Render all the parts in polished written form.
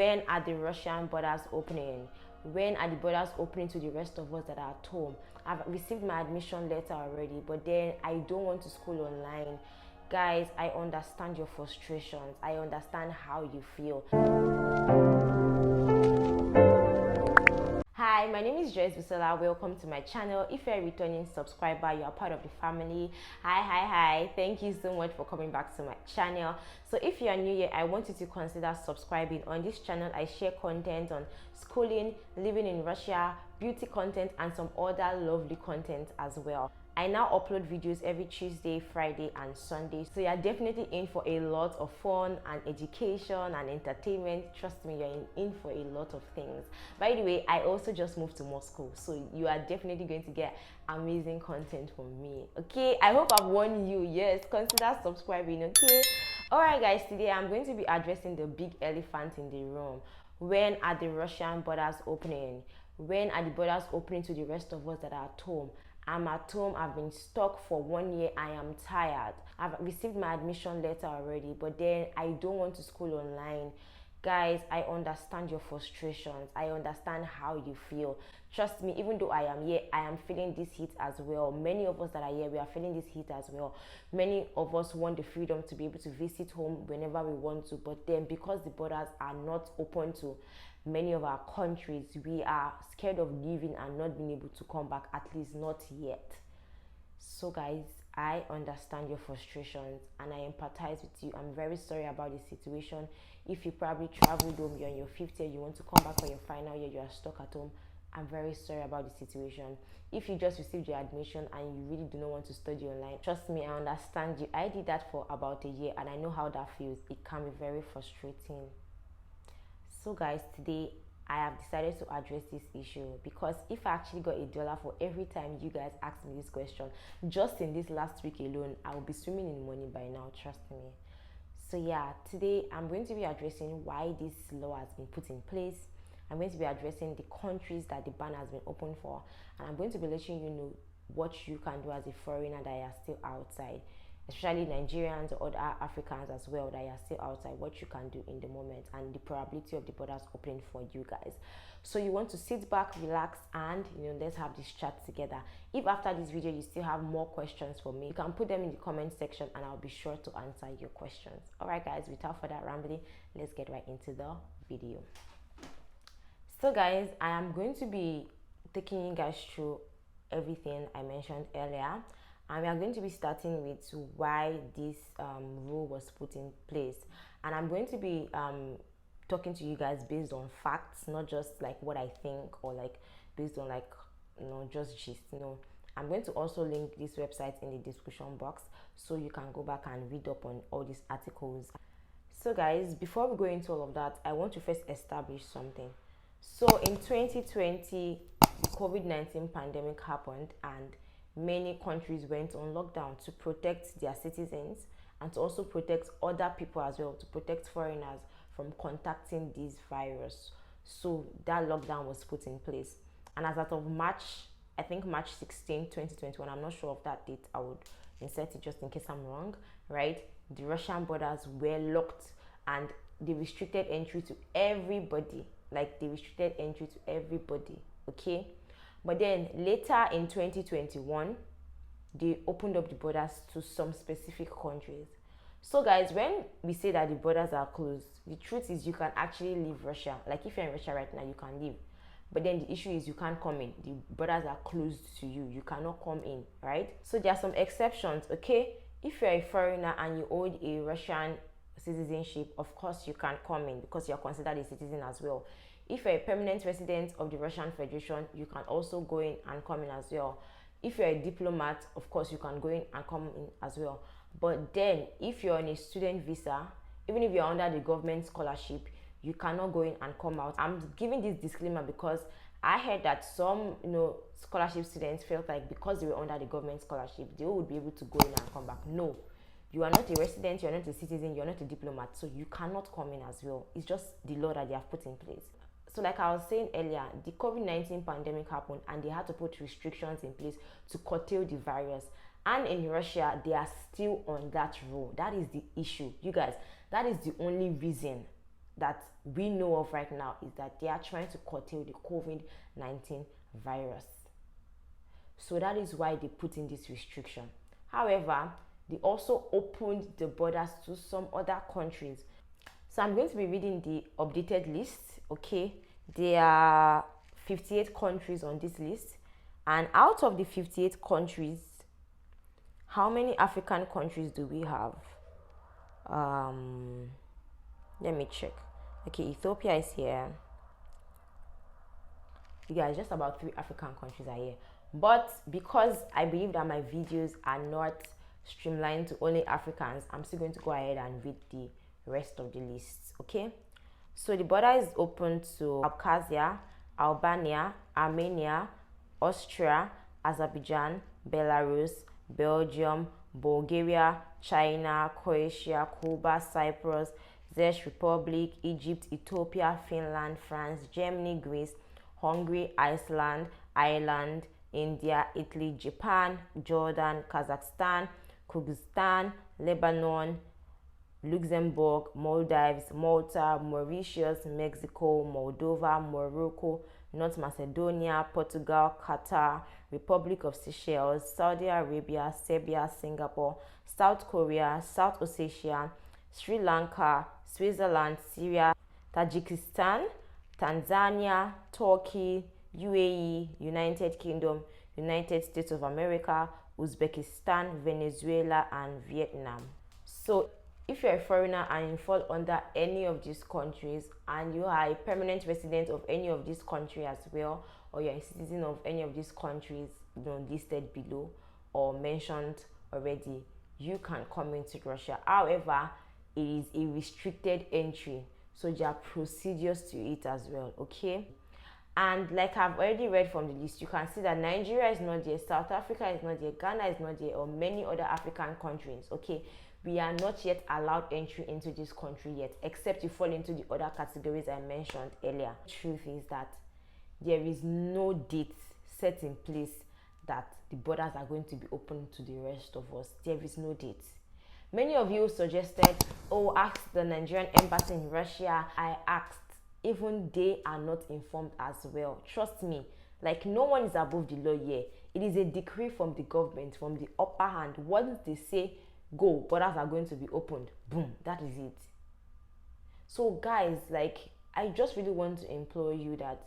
When are the Russian borders opening? When are the borders opening to the rest of us that are at home? I've received my admission letter already, but then I don't want to school online. Guys, I understand your frustrations. I understand how you feel. Hi, my name is Joyce Busola. Welcome to my channel. If you're a returning subscriber, you are part of the family. Hi. Thank you so much for coming back to my channel. So if you are new here, I want you to consider subscribing. On this channel, I share content on schooling, living in Russia, beauty content, and some other lovely content as well. I now upload videos every Tuesday, Friday, and Sunday. So you're definitely in for a lot of fun and education and entertainment. Trust me, you're in for a lot of things. By the way, I also just moved to Moscow, so you are definitely going to get amazing content from me. Okay, I hope I've won you. Yes, consider subscribing. Okay. Alright guys, today I'm going to be addressing the big elephant in the room. When are the Russian borders opening? When are the borders opening to the rest of us that are at home? I'm at home. I've been stuck for 1 year. I am tired. I've received my admission letter already, but then I don't want to school online. Guys, I understand your frustrations. I understand how you feel. Trust me, even though I am here, I am feeling this heat as well. Many of us that are here, we are feeling this heat as well. Many of us want the freedom to be able to visit home whenever we want to, but then because the borders are not open to many of our countries, we are scared of leaving and not being able to come back, at least not yet. So guys, I understand your frustrations and I empathize with you. I'm very sorry about the situation. If you probably traveled home, you're in your 5th year, you want to come back for your final year, you are stuck at home, I'm very sorry about the situation. If you just received your admission and you really do not want to study online, trust me, I understand you. I did that for about a year and I know how that feels. It can be very frustrating. So guys, today I have decided to address this issue because if I actually got $1 for every time you guys ask me this question, just in this last week alone, I will be swimming in money by now, trust me. So yeah, today I'm going to be addressing why this law has been put in place. I'm going to be addressing the countries that the ban has been opened for, and I'm going to be letting you know what you can do as a foreigner that are still outside, especially Nigerians or other Africans as well that are still outside, what you can do in the moment and the probability of the borders opening for you guys. So you want to sit back, relax, and let's have this chat together. If after this video you still have more questions for me, you can put them in the comment section and I'll be sure to answer your questions. Alright guys, without further rambling, let's get right into the video. So guys, I am going to be taking you guys through everything I mentioned earlier. And we are going to be starting with why this rule was put in place. And I'm going to be talking to you guys based on facts, not just like what I think or like based on like, just gist. I'm going to also link this website in the description box so you can go back and read up on all these articles. So guys, before we go into all of that, I want to first establish something. So in 2020, the COVID-19 pandemic happened and many countries went on lockdown to protect their citizens and to also protect other people as well, to protect foreigners from contacting this virus. So that lockdown was put in place. And as of March, I think March 16, 2021, I'm not sure of that date, I would insert it just in case I'm wrong, right? The Russian borders were locked and they restricted entry to everybody. Like they restricted entry to everybody, okay? But then later in 2021, they opened up the borders to some specific countries. So guys, when we say that the borders are closed, the truth is you can actually leave Russia. Like if you're in Russia right now, you can leave. But then the issue is you can't come in. The borders are closed to you. You cannot come in, right? So there are some exceptions, okay? If you're a foreigner and you hold a Russian citizenship, of course you can come in because you're considered a citizen as well. If you're a permanent resident of the Russian Federation, you can also go in and come in as well. If you're a diplomat, of course you can go in and come in as well. But then if you're on a student visa, even if you're under the government scholarship, you cannot go in and come out. I'm giving this disclaimer because I heard that some scholarship students felt like because they were under the government scholarship, they would be able to go in and come back. No, you are not a resident, you're not a citizen, you're not a diplomat, so you cannot come in as well. It's just the law that they have put in place. So like I was saying earlier, the COVID-19 pandemic happened and they had to put restrictions in place to curtail the virus. And in Russia, they are still on that rule. That is the issue. You guys, that is the only reason that we know of right now is that they are trying to curtail the COVID-19 virus. So that is why they put in this restriction. However, they also opened the borders to some other countries. So I'm going to be reading the updated list, okay? There are 58 countries on this list. And out of the 58 countries, how many African countries do we have? Let me check. Okay, Ethiopia is here. You guys, just about 3 African countries are here. But because I believe that my videos are not streamlined to only Africans, I'm still going to go ahead and read the rest of the list, okay? So the border is open to Abkhazia, Albania, Armenia, Austria, Azerbaijan, Belarus, Belgium, Bulgaria, China, Croatia, Cuba, Cyprus, Czech Republic, Egypt, Ethiopia, Finland, France, Germany, Greece, Hungary, Iceland, Ireland, India, Italy, Japan, Jordan, Kazakhstan, Kyrgyzstan, Lebanon, Luxembourg, Maldives, Malta, Mauritius, Mexico, Moldova, Morocco, North Macedonia, Portugal, Qatar, Republic of Seychelles, Saudi Arabia, Serbia, Singapore, South Korea, South Ossetia, Sri Lanka, Switzerland, Syria, Tajikistan, Tanzania, Turkey, UAE, United Kingdom, United States of America, Uzbekistan, Venezuela, and Vietnam. So if you're a foreigner and you fall under any of these countries and you are a permanent resident of any of these countries as well, or you're a citizen of any of these countries, listed below or mentioned already, you can come into Russia. However, it is a restricted entry, so there are procedures to it as well, okay? And like I've already read from the list, you can see that Nigeria is not there, South Africa is not there, Ghana is not there, or many other African countries, okay? We are not yet allowed entry into this country yet, except you fall into the other categories I mentioned earlier. The truth is that there is no date set in place that the borders are going to be open to the rest of us. There is no date. Many of you suggested, oh, ask the Nigerian embassy in Russia. I asked. Even they are not informed as well. Trust me, like no one is above the law here. It is a decree from the government, from the upper hand. Once they say go, borders are going to be opened, boom, that is it. So guys, like, I just really want to implore you that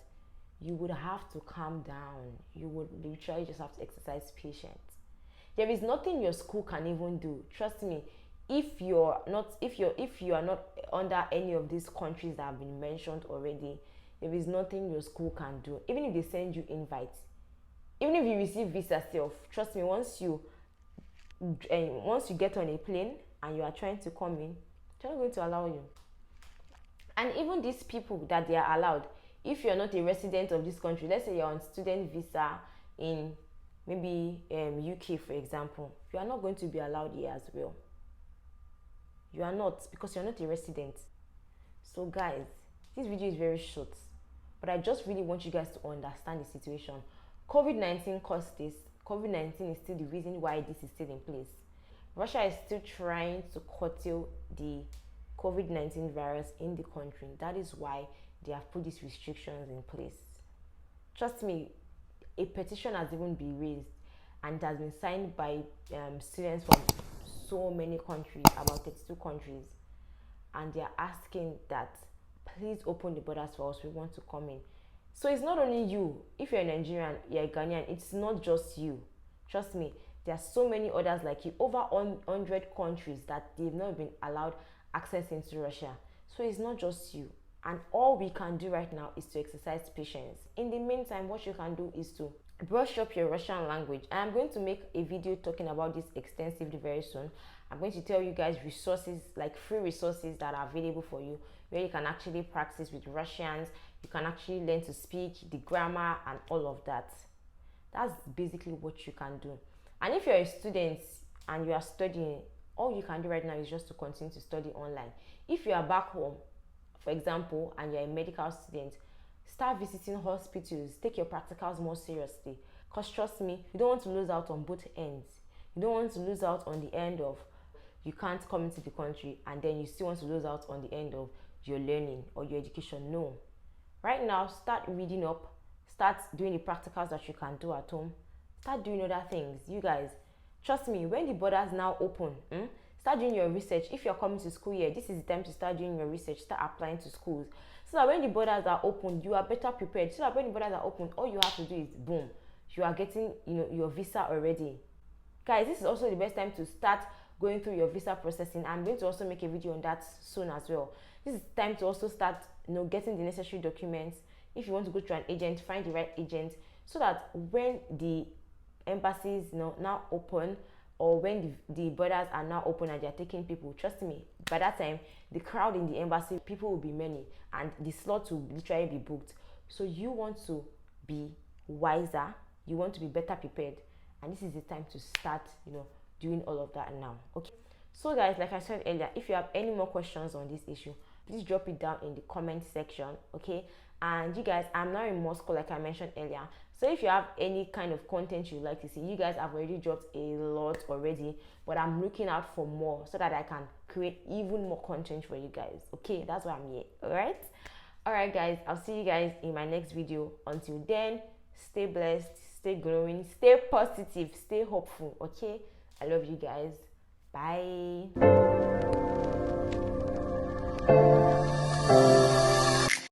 you would have to calm down. You would literally just have to exercise patience. There is nothing your school can even do. Trust me. If you are not under any of these countries that have been mentioned already, there is nothing your school can do. Even if they send you invites, even if you receive visa self, trust me, once you get on a plane and you are trying to come in, they're not going to allow you. And even these people that they are allowed, if you're not a resident of this country, let's say you're on student visa in maybe UK, for example, you are not going to be allowed here as well. You are not, because you're not a resident. So guys, this video is very short, but I just really want you guys to understand the situation. COVID-19 caused this. COVID-19 is still the reason why this is still in place. Russia is still trying to curtail the COVID-19 virus in the country. That is why they have put these restrictions in place. Trust me, a petition has even been raised and it has been signed by students from so many countries, about 32 countries, and they are asking that please open the borders for us, we want to come in. So it's not only you. If you're a Nigerian, you're a Ghanaian, it's not just you. Trust me, there are so many others like you, over 100 countries that they've not been allowed access into Russia. So it's not just you, and all we can do right now is to exercise patience. In the meantime, what you can do is to brush up your Russian language. I'm going to make a video talking about this extensively very soon. I'm going to tell you guys resources, like free resources that are available for you, where you can actually practice with Russians. You can actually learn to speak, the grammar, and all of that. That's basically what you can do. And if you're a student and you are studying, all you can do right now is just to continue to study online. If you are back home, for example, and you're a medical student, start visiting hospitals. Take your practicals more seriously, because trust me, you don't want to lose out on both ends. You don't want to lose out on the end of you can't come into the country, and then you still want to lose out on the end of your learning or your education. No. Right now, start reading up, start doing the practicals that you can do at home, start doing other things. You guys, trust me, when the borders now open, start doing your research. If you're coming to school here, this is the time to start doing your research, start applying to schools, so that when the borders are open, you are better prepared. So that when the borders are open, all you have to do is boom, you are getting, your visa already. Guys, this is also the best time to start going through your visa processing. I'm going to also make a video on that soon as well. This is time to also start, getting the necessary documents. If you want to go to an agent, find the right agent, so that when the embassies now open, or when the borders are now open and they're taking people, trust me, by that time the crowd in the embassy, people will be many and the slots will literally be booked. So you want to be wiser, you want to be better prepared, and this is the time to start doing all of that now. Okay, so guys, like I said earlier, if you have any more questions on this issue, please drop it down in the comment section. Okay, and you guys, I'm now in Moscow, like I mentioned earlier, so if you have any kind of content you'd like to see, you guys have already dropped a lot already, but I'm looking out for more so that I can create even more content for you guys. Okay, that's why I'm here. All right guys, I'll see you guys in my next video. Until then, stay blessed, stay glowing, stay positive, stay hopeful. Okay, I love you guys. Bye.